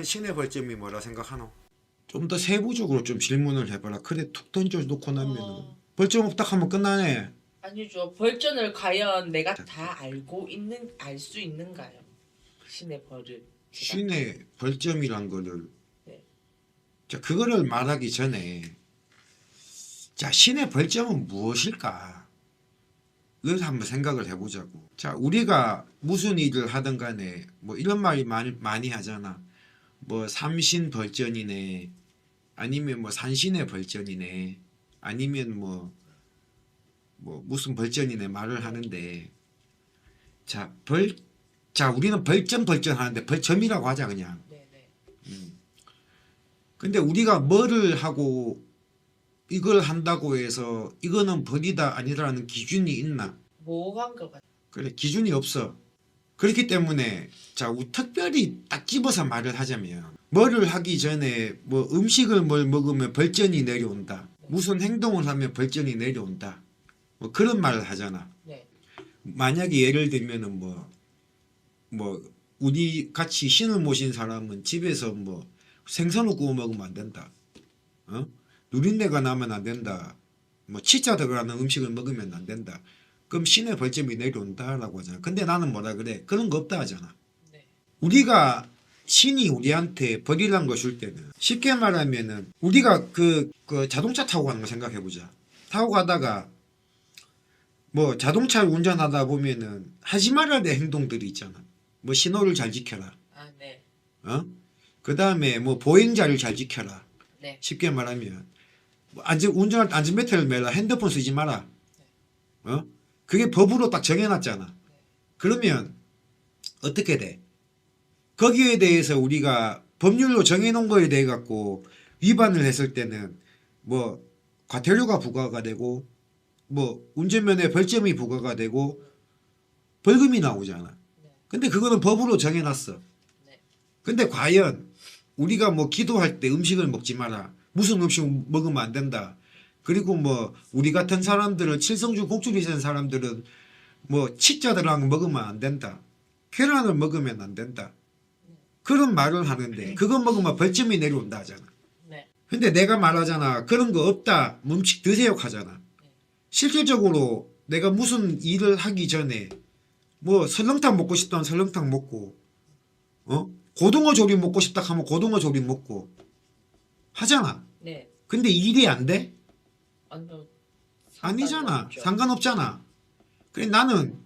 신의 벌점이 뭐라 생각하노? 좀 더 세부적으로 좀 질문을 해봐라. 그래 툭 던져놓고 나면은 벌점 없다 하면 끝나네. 아니죠. 벌점을 과연 내가 다 알 수 있는가요? 신의 벌을. 신의 벌점이란 거를 네. 자 그거를 말하기 전에 자 신의 벌점은 무엇일까? 이걸 한번 생각을 해보자고. 자 우리가 무슨 일을 하든 간에 뭐 이런 말이 많이 하잖아. 뭐 삼신 벌전이네, 아니면 뭐 산신의 벌전이네, 아니면 뭐 무슨 벌전이네 말을 하는데, 자 우리는 벌점 하는데 벌점이라고 하자 그냥. 네네. 근데 우리가 뭐를 하고 이걸 한다고 해서 이거는 벌이다 아니다라는 기준이 있나? 모호한 것 같아요. 그래 기준이 없어. 그렇기 때문에 자 특별히 딱 집어서 말을 하자면 뭐를 하기 전에 뭐 음식을 뭘 먹으면 벌전이 내려온다, 무슨 행동을 하면 벌전이 내려온다, 뭐 그런 말을 하잖아. 네. 만약에 예를 들면은 뭐 우리 같이 신을 모신 사람은 집에서 뭐 생선을 구워 먹으면 안 된다, 누린내가 나면 안 된다, 뭐 치자 들어가는 음식을 먹으면 안 된다. 그럼 신의 벌점이 내려온다라고 하잖아. 근데 나는 뭐라 그래? 그런 거 없다 하잖아. 네. 우리가 신이 우리한테 벌이란 걸 줄 때는 쉽게 말하면은 우리가 그 자동차 타고 가는 거 생각해 보자. 타고 가다가 뭐 자동차를 운전하다 보면은 하지 말아야 될 행동들이 있잖아. 뭐 신호를 잘 지켜라. 아, 네. 그 다음에 뭐 보행자를 잘 지켜라. 네. 쉽게 말하면 뭐 운전할 때 안전벨트를 매라. 핸드폰 쓰지 마라. 그게 법으로 딱 정해놨잖아. 그러면 어떻게 돼? 거기에 대해서 우리가 법률로 정해놓은 거에 대해 갖고 위반을 했을 때는 뭐 과태료가 부과가 되고 뭐 운전면허 벌점이 부과가 되고 벌금이 나오잖아. 근데 그거는 법으로 정해놨어. 근데 과연 우리가 뭐 기도할 때 음식을 먹지 마라, 무슨 음식 먹으면 안 된다, 그리고 뭐 우리 같은 사람들은 칠성주 곡줄이 센 사람들은 뭐 치자들랑 먹으면 안 된다, 계란을 먹으면 안 된다, 그런 말을 하는데 그거 먹으면 벌점이 내려온다 하잖아. 근데 내가 말하잖아. 그런 거 없다, 음식 드세요 하잖아. 실질적으로 내가 무슨 일을 하기 전에 뭐 설렁탕 먹고 싶다면 설렁탕 먹고, 고등어 조림 먹고 싶다 하면 고등어 조림 먹고 하잖아. 네. 근데 일이 안 돼? 아니잖아. 아니잖아. 상관없잖아. 그래 나는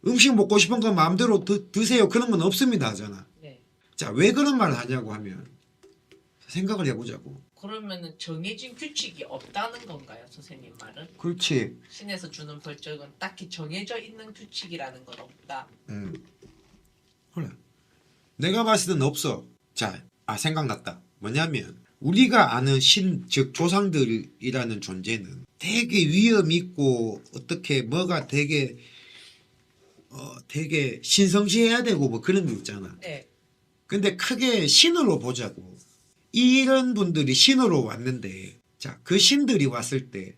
음식 먹고 싶은 거 마음대로 드세요 그런 건 없습니다 하잖아. 네. 자, 왜 그런 말을 하냐고 하면 생각을 해보자고. 그러면은 정해진 규칙이 없다는 건가요, 선생님 말은? 그렇지. 신에서 주는 벌점은 딱히 정해져 있는 규칙이라는 건 없다. 그래. 내가 봤을 때는 없어. 자, 생각났다. 뭐냐면 우리가 아는 신, 즉 조상들이라는 존재는 되게 위험 있고 어떻게 뭐가 되게 신성시해야 되고 뭐 그런 거 있잖아. 네. 근데 크게 신으로 보자고. 이런 분들이 신으로 왔는데, 자, 그 신들이 왔을 때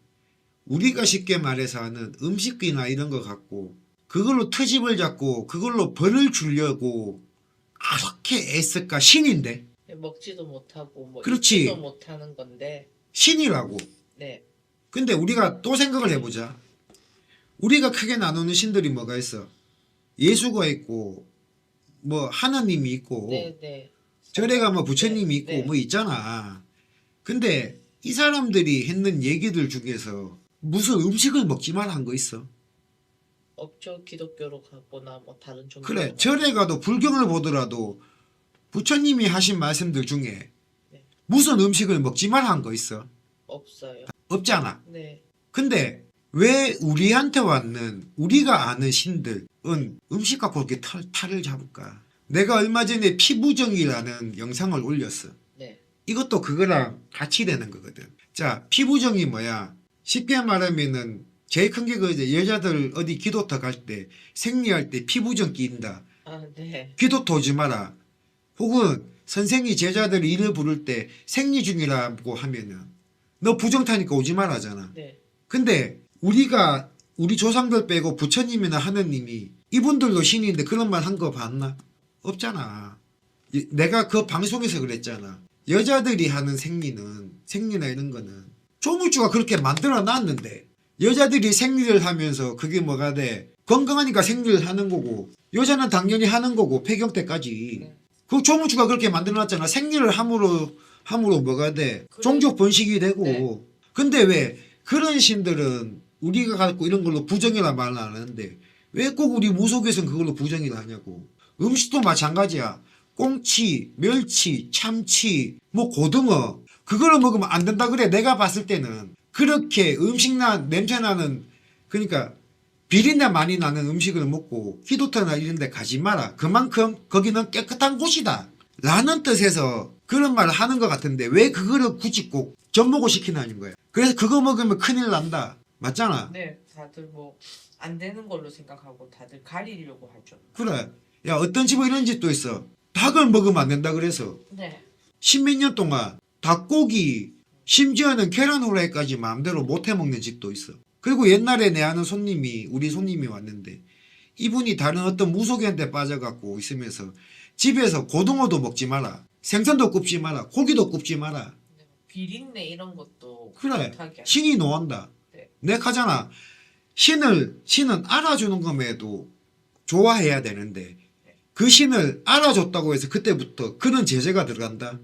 우리가 쉽게 말해서 하는 음식이나 이런 거 갖고 그걸로 트집을 잡고 그걸로 벌을 주려고 그렇게 애쓸까? 신인데. 먹지도 못하고 뭐 그렇지. 입지도 못하는 건데. 신이라고. 네. 근데 우리가 또 생각을 해보자. 우리가 크게 나누는 신들이 뭐가 있어? 예수가 있고 뭐 하나님이 있고, 네. 절에 가면 부처님이 있고 네. 뭐 있잖아. 근데 이 사람들이 했는 얘기들 중에서 무슨 음식을 먹지 말라 한 거 있어? 없죠. 기독교로 가거나 뭐 다른 종교. 그래, 절에 가도 불경을 보더라도 부처님이 하신 말씀들 중에 무슨 음식을 먹지 말라 한 거 있어? 없어요. 없잖아. 네. 근데 왜 우리한테 왔는 우리가 아는 신들은 음식 갖고 이렇게 탈을 잡을까? 내가 얼마 전에 피부정이라는 영상을 올렸어. 네. 이것도 그거랑 같이 되는 거거든. 자, 피부정이 뭐야? 쉽게 말하면은 제일 큰 게 그 여자들 어디 기도터 갈 때 생리할 때 피부정 끼인다. 아, 네. 기도터 오지 마라. 혹은 선생이 제자들 일을 부를 때 생리 중이라고 하면은 너 부정 타니까 오지 말라잖아. 네. 근데 우리 조상들 빼고 부처님이나 하느님이 이분들도 신인데 그런 말 한 거 봤나? 없잖아. 내가 그 방송에서 그랬잖아. 여자들이 하는 생리나 이런 거는 조물주가 그렇게 만들어 놨는데 여자들이 생리를 하면서 그게 뭐가 돼? 건강하니까 생리를 하는 거고 여자는 당연히 하는 거고 폐경 때까지. 그 조물주가 그렇게 만들어 놨잖아. 생리를 함으로 뭐가 돼? 그래. 종족 번식이 되고. 네. 근데 왜 그런 신들은 우리가 갖고 이런 걸로 부정이라 말을 안 하는데 왜 꼭 우리 무속에서는 그걸로 부정이라 하냐고. 음식도 마찬가지야. 꽁치, 멸치, 참치, 뭐 고등어 그거를 먹으면 안 된다 그래. 내가 봤을 때는 그렇게 냄새나는 그러니까 비린내 많이 나는 음식을 먹고 기도터나 이런 데 가지 마라. 그만큼 거기는 깨끗한 곳이다 라는 뜻에서 그런 말을 하는 것 같은데 왜 그거를 굳이 꼭 접목을 시키냐는 거야. 그래서 그거 먹으면 큰일 난다. 맞잖아. 네, 다들 뭐 안 되는 걸로 생각하고 다들 가리려고 하죠. 그래. 야 어떤 집은 이런 집도 있어. 닭을 먹으면 안 된다 그래서 네. 십몇 년 동안 닭고기 심지어는 계란 후라이까지 마음대로 못해 먹는 집도 있어. 그리고 옛날에 내 아는 우리 손님이 왔는데 이분이 다른 어떤 무속인한테 빠져갖고 있으면서 집에서 고등어도 먹지 마라. 생선도 굽지 마라. 고기도 굽지 마라. 네. 비린내 이런 것도 그래. 못하게 신이 노한다. 네. 내가 하잖아. 신은 알아주는 것에도 좋아해야 되는데 그 신을 알아줬다고 해서 그때부터 그런 제재가 들어간다.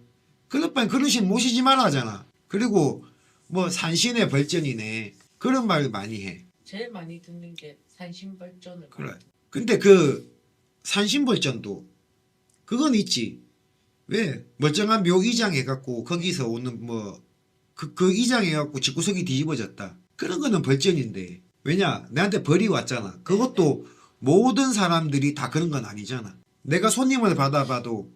그럴 바엔 그런 신 모시지 말아 하잖아. 그리고 뭐 산신의 벌전이네. 그런 말 많이 해. 제일 많이 듣는 게 산신벌전을 그래. 많이 근데 그 산신벌전도 그건 있지. 왜 멀쩡한 묘 이장 해갖고 거기서 오는 뭐 그 이장 해갖고 집구석이 뒤집어졌다. 그런 거는 벌전인데 왜냐 내한테 벌이 왔잖아. 그것도 모든 사람들이 다 그런 건 아니잖아. 내가 손님을 받아봐도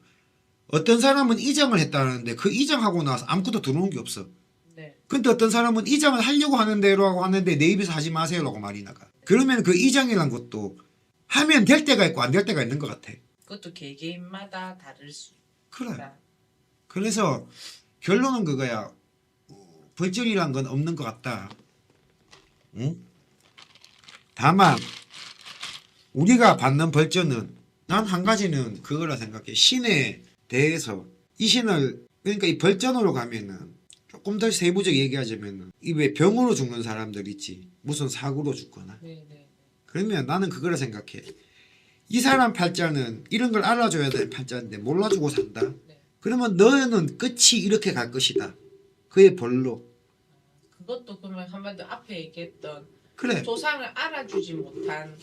어떤 사람은 이장을 했다는데 그 이장하고 나서 아무것도 들어오는 게 없어. 네. 근데 어떤 사람은 이장을 하려고 하는데라고 하는데 내 입에서 하지 마세요라고 말이 나가. 그러면 그 이장이란 것도 하면 될 때가 있고 안 될 때가 있는 것 같아. 그것도 개개인마다 다를 수 그래. 있다. 그래서 결론은 그거야. 벌전이란 건 없는 것 같다. 응? 다만 우리가 받는 벌전은 난 한 가지는 그거라 생각해. 신에 대해서 이 신을 그러니까 이 벌전으로 가면은 조금 더 세부적 얘기하자면은 이 왜 병으로 죽는 사람들 있지. 무슨 사고로 죽거나. 네, 네. 그러면 나는 그거라 생각해. 이 사람 팔자는 이런 걸 알아줘야 될 팔자인데 몰라주고 산다. 네. 그러면 너는 끝이 이렇게 갈 것이다. 그의 벌로. 그것도 그러면 한마디로 앞에 얘기했던 그래. 조상을 알아주지 못한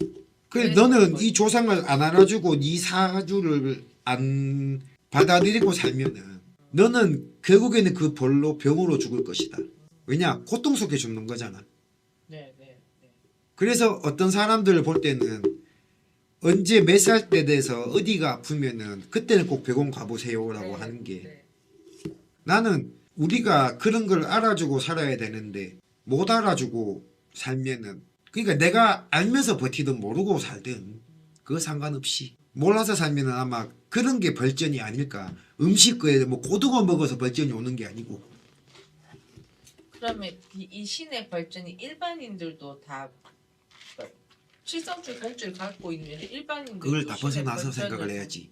그래 너는 이 조상을 안 알아주고 네 사주를 안 받아들이고 살면은 너는 결국에는 그 벌로 병으로 죽을 것이다. 왜냐 고통 속에 죽는 거잖아. 네, 네, 네. 그래서 어떤 사람들을 볼 때는 언제 몇 살 때 돼서 어디가 아프면은 그때는 꼭 병원 가보세요라고 네, 하는 게 네. 나는 우리가 그런 걸 알아주고 살아야 되는데 못 알아주고 살면은 그러니까 내가 알면서 버티든 모르고 살든 그거 상관없이 몰라서 살면은 아마 그런 게 벌전이 아닐까. 음식거에 뭐 고등어 먹어서 벌전이 오는 게 아니고. 그러면 이 신의 벌전이 일반인들도 다 칠성줄 공줄 갖고 있는 일반인들 그걸 다 벗어나서 생각을 해야지.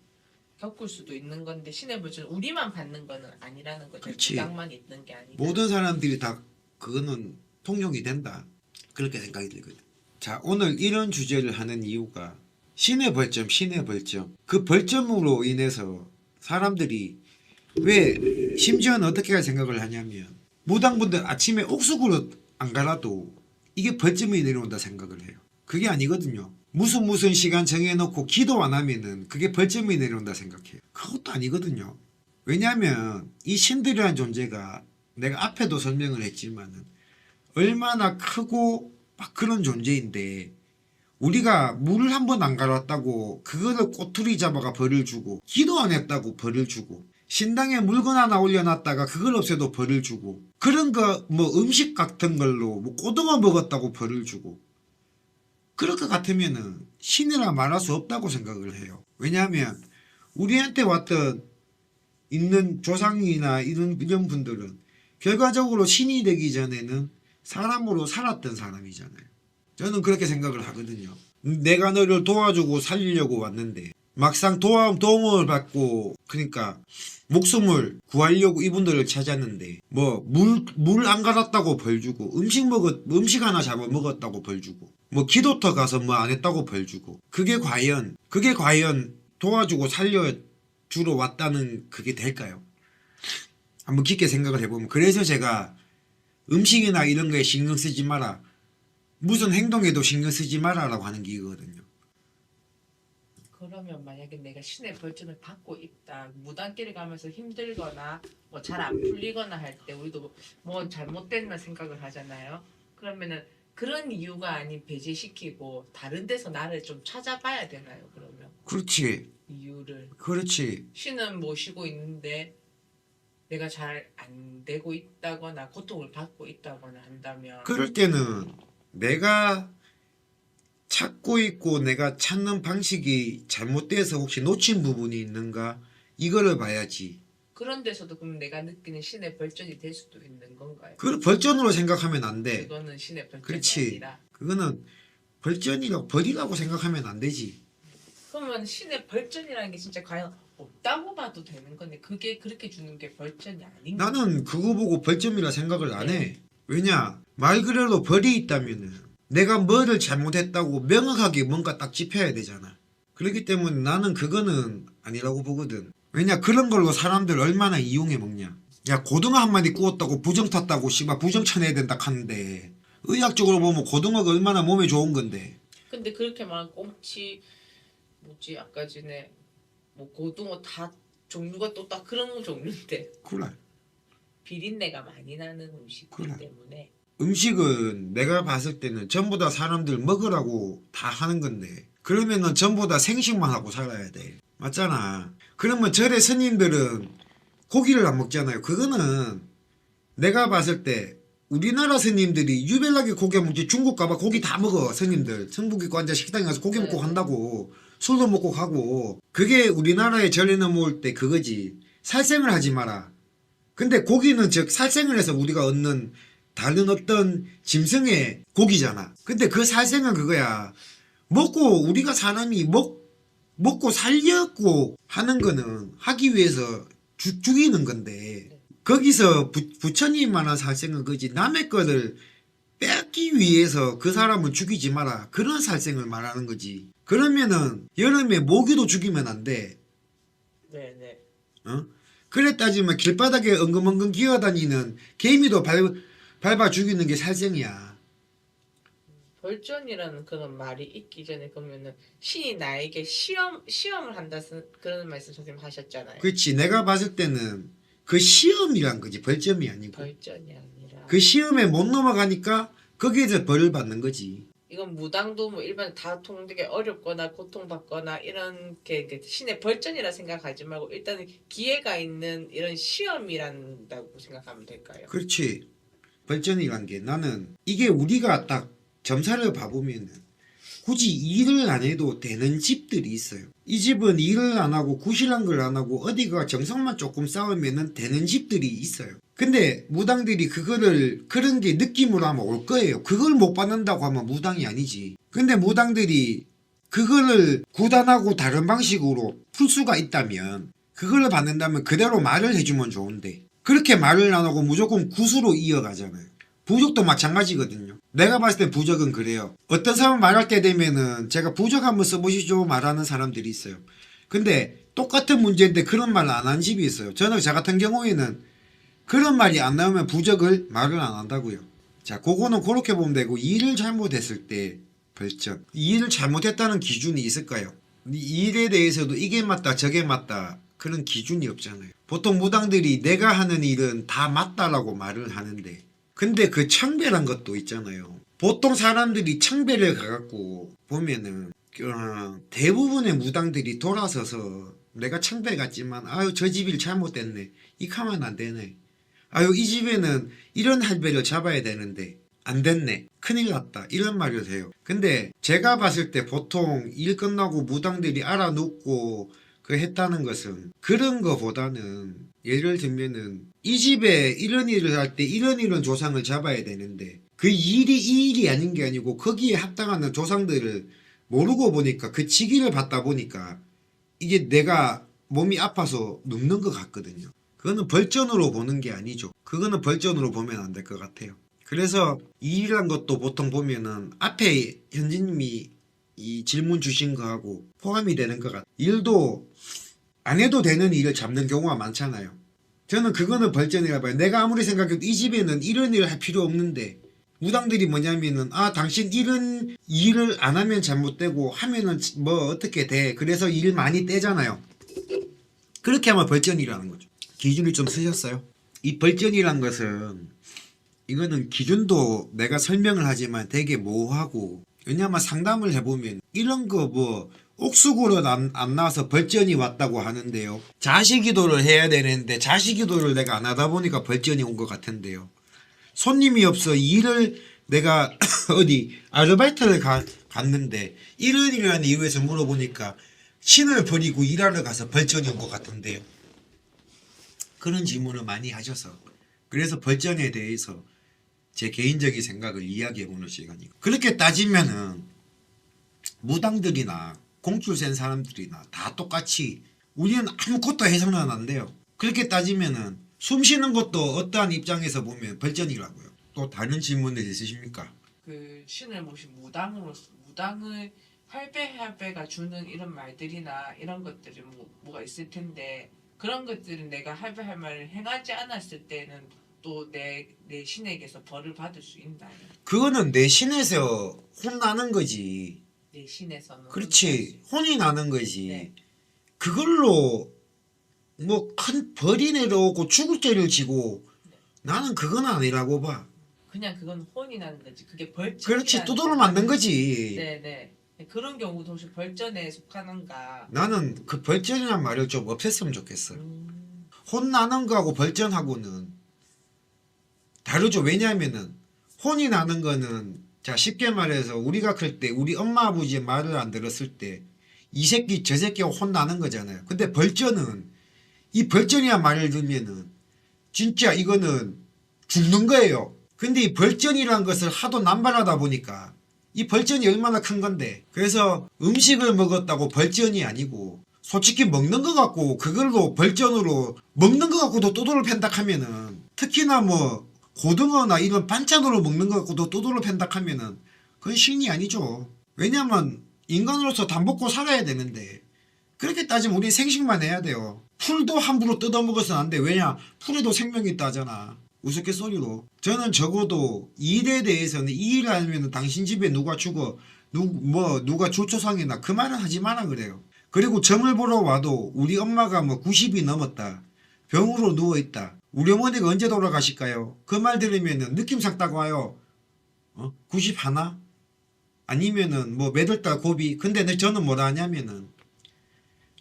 겪을 수도 있는 건데 신의 벌전 우리만 받는 거는 아니라는 거죠. 그렇지. 주장만 있는 게 아니라. 모든 사람들이 다 그거는 통용이 된다. 그렇게 생각이 들거든. 자 오늘 이런 주제를 하는 이유가 신의 벌점. 그 벌점으로 인해서 사람들이 왜 심지어는 어떻게 생각을 하냐면 무당분들 아침에 옥수구를 안 갈아도 이게 벌점이 내려온다 생각을 해요. 그게 아니거든요. 무슨 시간 정해놓고 기도 안 하면은 그게 벌점이 내려온다 생각해요. 그것도 아니거든요. 왜냐하면 이 신들이라는 존재가 내가 앞에도 설명을 했지만은 얼마나 크고 막 그런 존재인데 우리가 물을 한 번 안 갈았다고 그거를 꼬투리 잡아가 벌을 주고 기도 안 했다고 벌을 주고 신당에 물건 하나 올려놨다가 그걸 없애도 벌을 주고 그런 거 뭐 음식 같은 걸로 뭐 고등어 먹었다고 벌을 주고 그럴 것 같으면은 신이라 말할 수 없다고 생각을 해요. 왜냐하면 우리한테 왔던 있는 조상이나 이런 분들은 결과적으로 신이 되기 전에는 사람으로 살았던 사람이잖아요. 저는 그렇게 생각을 하거든요. 내가 너를 도와주고 살리려고 왔는데 막상 도움을 받고 그러니까 목숨을 구하려고 이분들을 찾았는데 뭐 물 안 갈았다고 벌 주고 음식 하나 잘못 먹었다고 벌 주고 뭐 기도터 가서 뭐 안 했다고 벌 주고 그게 과연 도와주고 살려주러 왔다는 그게 될까요? 한번 깊게 생각을 해보면 그래서 제가 음식이나 이런 거에 신경 쓰지 마라 무슨 행동에도 신경 쓰지 마라라고 하는 게 이거거든요. 그러면 만약에 내가 신의 벌점을 받고 있다. 무단길을 가면서 힘들거나 뭐 잘 안 풀리거나 할 때 우리도 뭐 잘못됐나 생각을 하잖아요. 그러면은 그런 이유가 아닌 배제시키고 다른 데서 나를 좀 찾아봐야 되나요? 그러면 그렇지. 이유를 그렇지. 신은 모시고 있는데 내가 잘 안 되고 있다거나 고통을 받고 있다거나 한다면 그럴 때는 내가 찾고 있고 내가 찾는 방식이 잘못돼서 혹시 놓친 부분이 있는가 이거를 봐야지. 그런 데서도 그럼 내가 느끼는 신의 벌전이 될 수도 있는 건가요? 그걸 벌전으로 생각하면 안 돼. 그거는 신의 벌전이 그렇지. 아니라. 그거는 벌이라고 생각하면 안 되지. 그러면 신의 벌전이라는 게 진짜 과연 없다고 봐도 되는 건데 그게 그렇게 주는 게 벌전이 아닌가? 나는 그거 보고 벌점이라 생각을 안 해. 왜냐 말 그대로 벌이 있다면은 내가 뭐를 잘못했다고 명확하게 뭔가 딱 짚어야 되잖아. 그렇기 때문에 나는 그거는 아니라고 보거든. 왜냐 그런 걸로 사람들 얼마나 이용해 먹냐. 야 고등어 한 마리 구웠다고 부정 탔다고 씨발 부정 쳐내야 된다 하는데 의학적으로 보면 고등어가 얼마나 몸에 좋은 건데. 근데 그렇게 말한 꽁치 뭐지 아까 전에 뭐 고등어 다 종류가 또 딱 그런 종류인데 그래. 비린내가 많이 나는 음식이기 그래. 때문에 음식은 내가 봤을 때는 전부 다 사람들 먹으라고 다 하는 건데 그러면은 전부 다 생식만 하고 살아야 돼. 맞잖아. 그러면 절에 스님들은 고기를 안 먹잖아요. 그거는 내가 봤을 때 우리나라 스님들이 유별나게 고기 안 먹지. 중국 가봐 고기 다 먹어 스님들. 성북 있고 앉아 식당에 가서 고기 먹고 간다고. 술도 먹고 가고. 그게 우리나라의 절에 넘어올 때 그거지. 살생을 하지 마라. 근데 고기는 즉 살생을 해서 우리가 얻는 다른 어떤 짐승의 고기잖아. 근데 그 살생은 그거야. 먹고 우리가 사람이 먹고 살려고 하는 거는 하기 위해서 죽이는 건데 거기서 부처님만한 살생은 그지. 남의 거를 뺏기 위해서 그 사람을 죽이지 마라. 그런 살생을 말하는 거지. 그러면은 여름에 모기도 죽이면 안 돼. 네네. 어? 그래 따지면 길바닥에 엉금엉금 기어다니는 개미도 밟아 죽이는 게 살생이야. 벌전이라는 그런 말이 있기 전에 그러면은 신이 나에게 시험을 한다 그런 말씀 선생님 하셨잖아요. 그렇지. 내가 봤을 때는 그 시험이란 거지. 벌점이 아니고. 벌전이 아니라 그 시험에 못 넘어가니까 거기에서 벌을 받는 거지. 이건 무당도 뭐 일반 다 통되게 어렵거나 고통받거나 이런 게 신의 벌전이라 생각하지 말고 일단은 기회가 있는 이런 시험이란다고 생각하면 될까요? 그렇지. 벌전이란 게 나는 이게 우리가 딱 점사를 봐보면은 굳이 일을 안 해도 되는 집들이 있어요. 이 집은 일을 안 하고 구실한 걸 안 하고 어디가 정성만 조금 쌓으면은 되는 집들이 있어요. 근데 무당들이 그거를 그런 게 느낌으로 하면 올 거예요. 그걸 못 받는다고 하면 무당이 아니지. 근데 무당들이 그거를 구단하고 다른 방식으로 풀 수가 있다면 그걸 받는다면 그대로 말을 해주면 좋은데 그렇게 말을 안 하고 무조건 구수로 이어가잖아요. 부적도 마찬가지거든요. 내가 봤을 때 부적은 그래요. 어떤 사람 말할 때 되면은 제가 부적 한번 써보시죠 말하는 사람들이 있어요. 근데 똑같은 문제인데 그런 말을 안 한 집이 있어요. 저는 저 같은 경우에는 그런 말이 안 나오면 부적을 말을 안 한다고요. 자, 그거는 그렇게 보면 되고 일을 잘못했을 때 벌점. 일을 잘못했다는 기준이 있을까요? 이 일에 대해서도 이게 맞다 저게 맞다 그런 기준이 없잖아요. 보통 무당들이 내가 하는 일은 다 맞다라고 말을 하는데 근데 그 청배란 것도 있잖아요. 보통 사람들이 청배를 가갖고 보면은 대부분의 무당들이 돌아서서 내가 청배 갔지만 아유 저 집이 잘못됐네 이렇게 하면 안 되네. 아유 이 집에는 이런 할배를 잡아야 되는데 안 됐네 큰일 났다 이런 말을 해요. 근데 제가 봤을 때 보통 일 끝나고 무당들이 알아놓고 그 했다는 것은 그런 거보다는 예를 들면은 이 집에 이런 일을 할 때 이런 조상을 잡아야 되는데 그 일이 이 일이 아닌 게 아니고 거기에 합당하는 조상들을 모르고 보니까 그 직위를 받다 보니까 이게 내가 몸이 아파서 눕는 것 같거든요. 그거는 벌전으로 보는 게 아니죠. 그거는 벌전으로 보면 안 될 것 같아요. 그래서 이 일이란 것도 보통 보면은 앞에 현진님이 이 질문 주신 거하고 포함이 되는 것 같아요. 일도 안 해도 되는 일을 잡는 경우가 많잖아요. 저는 그거는 벌전이라 봐요. 내가 아무리 생각해도 이 집에는 이런 일을 할 필요 없는데 무당들이 뭐냐면은 당신 이런 일을 안 하면 잘못되고 하면은 뭐 어떻게 돼. 그래서 일 많이 떼잖아요. 그렇게 하면 벌전이라는 거죠. 기준을 좀 쓰셨어요? 이 벌전이란 것은 이거는 기준도 내가 설명을 하지만 되게 모호하고, 왜냐면 상담을 해보면 이런 거 뭐 옥수고로 안 나와서 벌전이 왔다고 하는데요. 자식기도를 해야 되는데 자식기도를 내가 안 하다 보니까 벌전이 온 것 같은데요. 손님이 없어 일을 내가 어디 아르바이트를 갔는데 이런 일이라는 이유에서 물어보니까 신을 버리고 일하러 가서 벌전이 온 것 같은데요. 그런 질문을 많이 하셔서 그래서 벌전에 대해서 제 개인적인 생각을 이야기해보는 시간이고, 그렇게 따지면은 무당들이나 공줄 센 사람들이나 다 똑같이 우리는 아무것도 해서는 안 돼요. 그렇게 따지면은 숨 쉬는 것도 어떠한 입장에서 보면 벌전이라고요. 또 다른 질문들 있으십니까? 그 신을 모신 무당으로서 무당의 할배가 주는 이런 말들이나 이런 것들이 뭐가 있을 텐데, 그런 것들은 내가 할배 말을 행하지 않았을 때는 또 내 신에게서 벌을 받을 수 있나요? 그거는 내 신에서 혼나는 거지. 내 신에서는 그렇지. 혼이 나는 거지. 네. 그걸로 뭐 큰 벌이 내려오고 죽을 죄를 지고, 나는 그건 아니라고 봐. 그냥 그건 혼이 나는 거지. 그게 벌전. 그렇지. 두드러 맞는 거지. 네네. 그런 경우도 혹시 벌전에 속하는가? 나는 그 벌전이란 말을 좀 없앴으면 좋겠어. 음, 혼나는 거하고 벌전하고는 다르죠. 왜냐하면은 혼이 나는 거는, 자 쉽게 말해서 우리가 클 때 우리 엄마 아버지의 말을 안 들었을 때 이 새끼 저 새끼가 혼나는 거잖아요. 근데 벌전은, 이 벌전이란 말을 들면은 진짜 이거는 죽는 거예요. 근데 이 벌전이란 것을 하도 남발하다 보니까 이 벌전이 얼마나 큰 건데, 그래서 음식을 먹었다고 벌전이 아니고, 솔직히 먹는 거 갖고 그걸로 벌전으로 먹는 거 갖고도 또도를 팬닥하면은, 특히나 뭐 고등어나 이런 반찬으로 먹는 거 갖고도 또도를 팬닥하면은 그건 신이 아니죠. 왜냐면 인간으로서 밥 먹고 살아야 되는데, 그렇게 따지면 우리 생식만 해야 돼요. 풀도 함부로 뜯어먹어서는 안 돼. 왜냐? 풀에도 생명이 있다잖아. 우스갯소리로. 저는 적어도 이 일에 대해서는, 이 일을 하면 당신 집에 누가 죽어, 누가 조초상이나 그 말은 하지 마라 그래요. 그리고 점을 보러 와도 우리 엄마가 뭐 90이 넘었다, 병으로 누워있다, 우리 어머니가 언제 돌아가실까요? 그 말 들으면은 느낌상 딱 와요. 90 하나? 아니면은 뭐 몇 월 달 고비. 근데 저는 뭐라 하냐면은,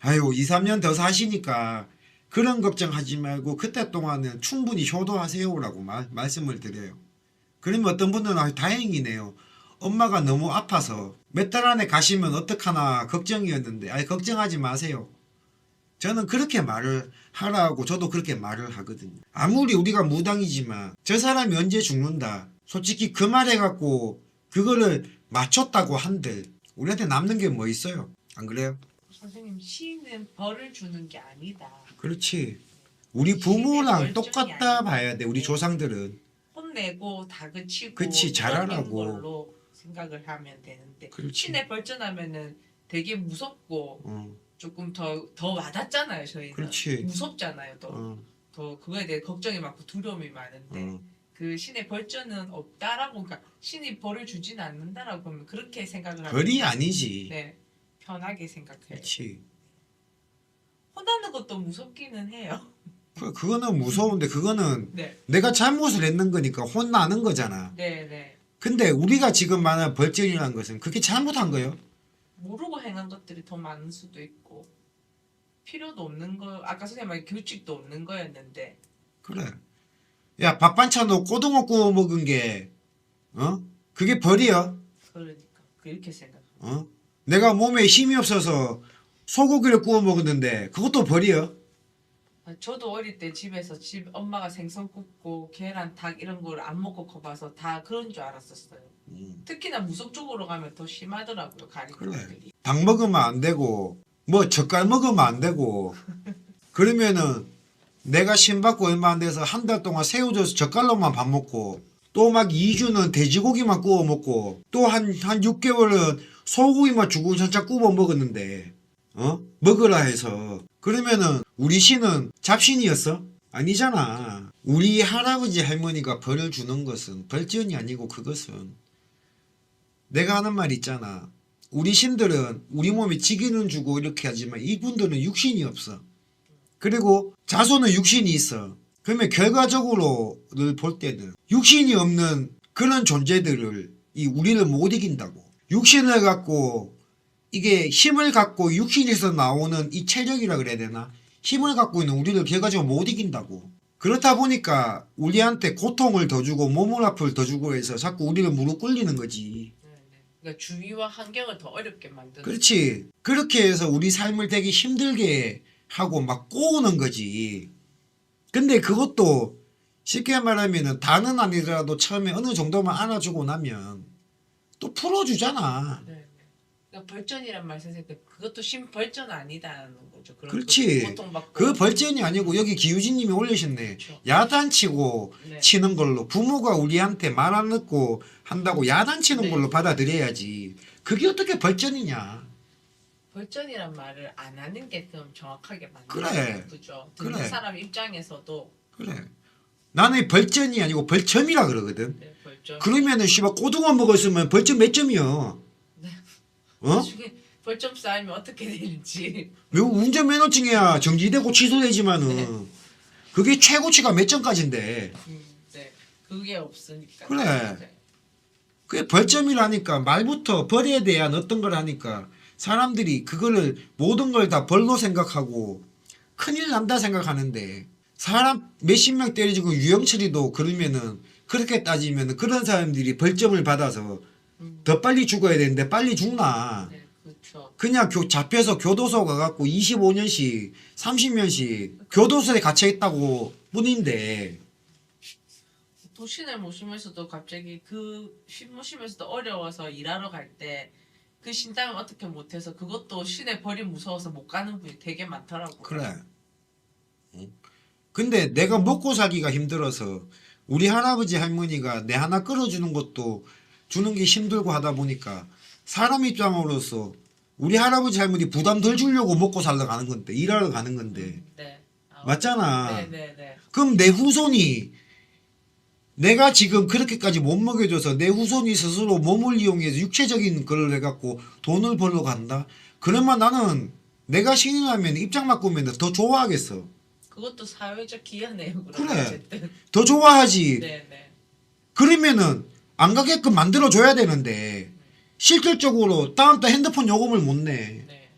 아유 2, 3년 더 사시니까 그런 걱정하지 말고 그때 동안은 충분히 효도하세요라고 말씀을 드려요. 그러면 어떤 분들은 다행이네요. 엄마가 너무 아파서 몇 달 안에 가시면 어떡하나 걱정이었는데, 걱정하지 마세요. 저는 그렇게 말을 하라고, 저도 그렇게 말을 하거든요. 아무리 우리가 무당이지만 저 사람이 언제 죽는다, 솔직히 그 말해 갖고 그거를 맞췄다고 한들 우리한테 남는 게 뭐 있어요? 안 그래요? 선생님, 신은 벌을 주는 게 아니다. 그렇지. 우리 부모랑 신의 똑같다 결정이 봐야 돼. 우리 아니고. 조상들은. 혼내고 다그치고 그치, 잘하라고. 걸로 생각을 하면 되는데, 그렇지. 신에 벌전하면은 되게 무섭고 어, 조금 더 와닿잖아요. 저희는 그렇지. 무섭잖아요. 어, 더 그거에 대해 걱정이 많고 두려움이 많은데, 어. 그 신의 벌전은 없다라고, 그러니까 신이 벌을 주진 않는다라고 하면 그렇게 생각을 하면, 벌이 아니지. 네, 편하게 생각해요. 그렇지. 혼나는 것도 무섭기는 해요. 그거는 무서운데, 그거는 네, 내가 잘못을 했는 거니까 혼나는 거잖아. 네, 네. 근데 우리가 지금 말하는 벌전이라는 것은 그게 잘못한 거예요. 모르고 행한 것들이 더 많을 수도 있고, 필요도 없는 거, 아까 선생님 말 규칙도 없는 거였는데. 그래. 야, 밥 반찬도 고등어 구워 먹은 게, 그게 벌이야? 그러니까 그렇게 생각. 내가 몸에 힘이 없어서 소고기를 구워 먹었는데 그것도 벌이야? 저도 어릴 때 집에서 엄마가 생선 굽고 계란, 닭 이런 걸 안 먹고 커봐서 다 그런 줄 알았었어요. 특히나 무속 쪽으로 가면 더 심하더라고요, 그래. 가리키들이. 닭 먹으면 안 되고 뭐 젓갈 먹으면 안 되고 그러면은 내가 신받고 얼마 안 돼서 한 달 동안 새우젓 젓갈로만 밥 먹고 또 막 2주는 돼지고기만 구워 먹고 또 한 6개월은 소고기만 주구장창 구워 먹었는데 먹으라 해서 그러면은 우리 신은 잡신이었어? 아니잖아. 우리 할아버지 할머니가 벌을 주는 것은 벌전이 아니고 그것은 내가 하는 말 있잖아. 우리 신들은 우리 몸에 지기는 주고 이렇게 하지만 이분들은 육신이 없어. 그리고 자손은 육신이 있어. 그러면 결과적으로를 볼 때는 육신이 없는 그런 존재들을 우리를 못 이긴다고. 육신을 갖고 이게 힘을 갖고 육신에서 나오는 이 체력이라 그래야 되나? 힘을 갖고 있는 우리를 결과적으로 못 이긴다고. 그렇다 보니까 우리한테 고통을 더 주고 몸을 아플 더 주고 해서 자꾸 우리를 무릎 꿇리는 거지. 그러니까 주위와 환경을 더 어렵게 만드는. 그렇지. 그렇게 해서 우리 삶을 되게 힘들게 하고 막 꼬우는 거지. 근데 그것도 쉽게 말하면은 다는 아니더라도 처음에 어느 정도만 안아주고 나면 또 풀어주잖아. 네. 그러니까 벌전이란 말 선생님 그것도 벌전 아니다는 거죠. 그런 그렇지. 고통받고. 그 벌전이 아니고 여기 기우진님이 올리셨네. 그렇죠. 야단치고 네. 치는 걸로 부모가 우리한테 말 안 듣고 한다고 야단치는 네. 걸로 받아들여야지. 그게 어떻게 벌전이냐. 벌전이란 말을 안 하는 게 좀 정확하게 맞는 그래. 거죠. 그래. 듣는 사람 입장에서도 그래. 나는 벌전이 아니고 벌점이라 그러거든. 네, 벌전. 그러면은 씨발 고등어 먹었으면 벌점 몇 점이야? 네. 어? 나중에 벌점 쌓이면 어떻게 되는지. 왜 운전면허증이야 정지되고 취소되지만은 네. 그게 최고치가 몇 점까지인데 네. 그게 없으니까. 그래. 네. 그게 벌점이라니까 말부터 벌에 대한 어떤 걸 하니까 사람들이 그거를 모든 걸 다 벌로 생각하고 큰일 난다 생각하는데 사람 몇십 명 때려주고 유영철이도 그러면은 그렇게 따지면 그런 사람들이 벌점을 받아서 더 빨리 죽어야 되는데 빨리 죽나. 네, 그렇죠. 그냥 잡혀서 교도소 가갖고 25년씩 30년씩 교도소에 갇혀 있다고 뿐인데 도신을 모시면서도 갑자기 신 모시면서도 어려워서 일하러 갈 때 그 신당을 어떻게 못해서 그것도 신의 벌이 무서워서 못 가는 분이 되게 많더라고요. 그래. 응? 근데 내가 먹고 살기가 힘들어서 우리 할아버지 할머니가 내 하나 끌어주는 것도 주는 게 힘들고 하다 보니까 사람 입장으로서 우리 할아버지 할머니 부담 덜 주려고 먹고 살러 가는 건데 일하러 가는 건데 네. 맞잖아. 네. 그럼 내 후손이 내가 지금 그렇게까지 못 먹여줘서 내 후손이 스스로 몸을 이용해서 육체적인 걸 해갖고 돈을 벌러 간다? 그러면 나는 내가 신이라면 입장 바꾸면 더 좋아하겠어. 그것도 사회적 기여네요. 그래. 어쨌든. 더 좋아하지. 네. 그러면은 안 가게끔 만들어줘야 되는데 실질적으로 다음 달 핸드폰 요금을 못 내. 네.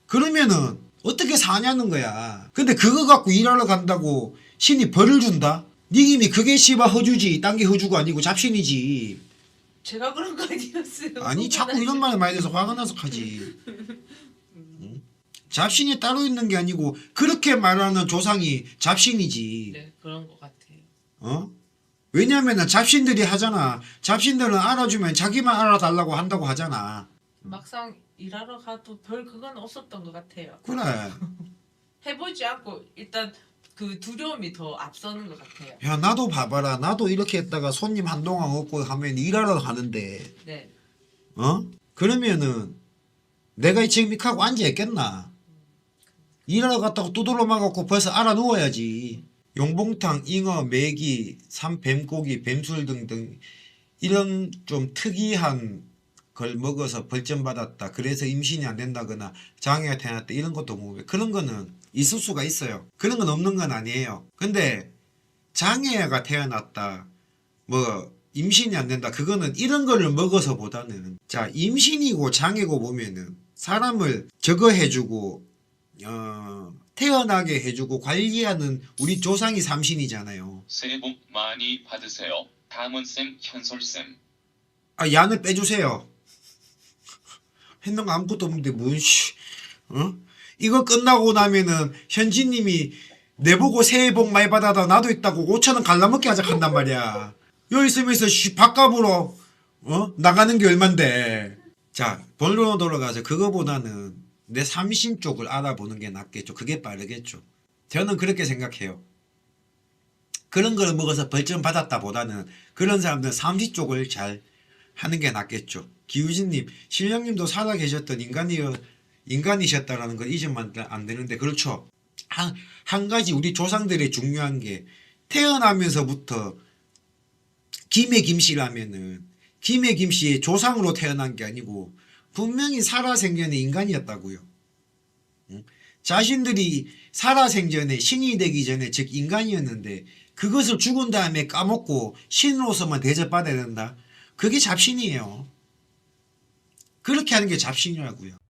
그러면은 어떻게 사냐는 거야. 근데 그거 갖고 일하러 간다고 신이 벌을 준다? 니김이 그게 씨발 허주지. 딴 게 허주가 아니고 잡신이지. 제가 그런 거 아니었어요. 아니 자꾸 이런 말에 많이 돼서 화가 나서 하지. 응? 잡신이 따로 있는 게 아니고 그렇게 말하는 조상이 잡신이지. 네, 그런 것 같아요. 왜냐면은 잡신들이 하잖아. 잡신들은 알아주면 자기만 알아달라고 한다고 하잖아. 막상 일하러 가도 별 그건 없었던 것 같아요. 그래. 해보지 않고 일단 그 두려움이 더 앞서는 것 같아요. 야 나도 봐봐라. 나도 이렇게 했다가 손님 한동안 없고 하면 일하러 가는데 네. 그러면은 내가 지금 이렇게 하고 앉아있겠나? 일하러 갔다고 두드러 막았고 벌써 알아 누워야지. 용봉탕, 잉어, 메기, 뱀고기, 뱀술 등등 이런 좀 특이한 걸 먹어서 벌점 받았다. 그래서 임신이 안 된다거나 장애가 태어났다. 이런 것도 뭐 그런 거는 있을 수가 있어요. 그런 건 없는 건 아니에요. 근데 장애가 태어났다. 뭐 임신이 안 된다. 그거는 이런 거를 먹어서 보다는 자 임신이고 장애고 보면은 사람을 저거 해주고 태어나게 해주고 관리하는 우리 조상이 삼신이잖아요. 새해 복 많이 받으세요. 다문쌤, 현솔쌤. 아 야는 빼주세요. 했는 거 아무것도 없는데 뭔 씨. 이거 끝나고 나면은 현진님이 내보고 새해 복 많이 받아다 나도 있다고 5,000원 갈라먹게 하자 한단 말이야. 여기 있으면서 밥값으로 나가는 게 얼만데. 자 본론으로 돌아가서 그거보다는 내 삼신 쪽을 알아보는 게 낫겠죠. 그게 빠르겠죠. 저는 그렇게 생각해요. 그런 걸 먹어서 벌점 받았다 보다는 그런 사람들은 삼시 쪽을 잘 하는 게 낫겠죠. 기우진님, 신령님도 살아 계셨던 인간이셨다라는 걸 잊으면 안 되는데, 그렇죠. 한 가지 우리 조상들의 중요한 게, 태어나면서부터 김의 김씨라면은 김의 김씨의 조상으로 태어난 게 아니고 분명히 살아생전에 인간이었다고요. 자신들이 살아생전에 신이 되기 전에 즉 인간이었는데 그것을 죽은 다음에 까먹고 신으로서만 대접받아야 된다. 그게 잡신이에요. 그렇게 하는 게 잡신이라고요.